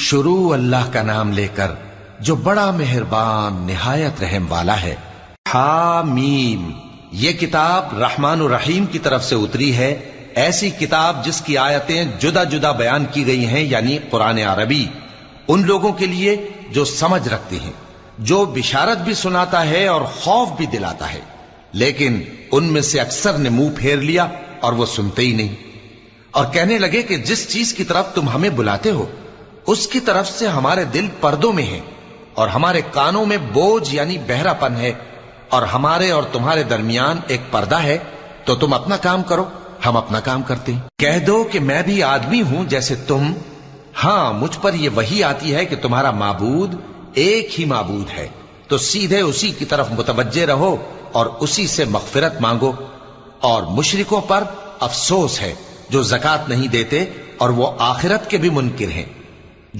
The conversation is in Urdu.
شروع اللہ کا نام لے کر جو بڑا مہربان نہایت رحم والا ہے۔ حامیم، یہ کتاب رحمان الرحیم کی طرف سے اتری ہے، ایسی کتاب جس کی آیتیں جدا جدا بیان کی گئی ہیں، یعنی قرآن عربی، ان لوگوں کے لیے جو سمجھ رکھتے ہیں، جو بشارت بھی سناتا ہے اور خوف بھی دلاتا ہے۔ لیکن ان میں سے اکثر نے منہ پھیر لیا اور وہ سنتے ہی نہیں، اور کہنے لگے کہ جس چیز کی طرف تم ہمیں بلاتے ہو اس کی طرف سے ہمارے دل پردوں میں ہیں، اور ہمارے کانوں میں بوجھ یعنی بہرا پن ہے، اور ہمارے اور تمہارے درمیان ایک پردہ ہے، تو تم اپنا کام کرو، ہم اپنا کام کرتے ہیں۔ کہہ دو کہ میں بھی آدمی ہوں جیسے تم، ہاں مجھ پر یہ وحی آتی ہے کہ تمہارا معبود ایک ہی معبود ہے، تو سیدھے اسی کی طرف متوجہ رہو اور اسی سے مغفرت مانگو۔ اور مشرکوں پر افسوس ہے جو زکوٰۃ نہیں دیتے اور وہ آخرت کے بھی منکر ہیں۔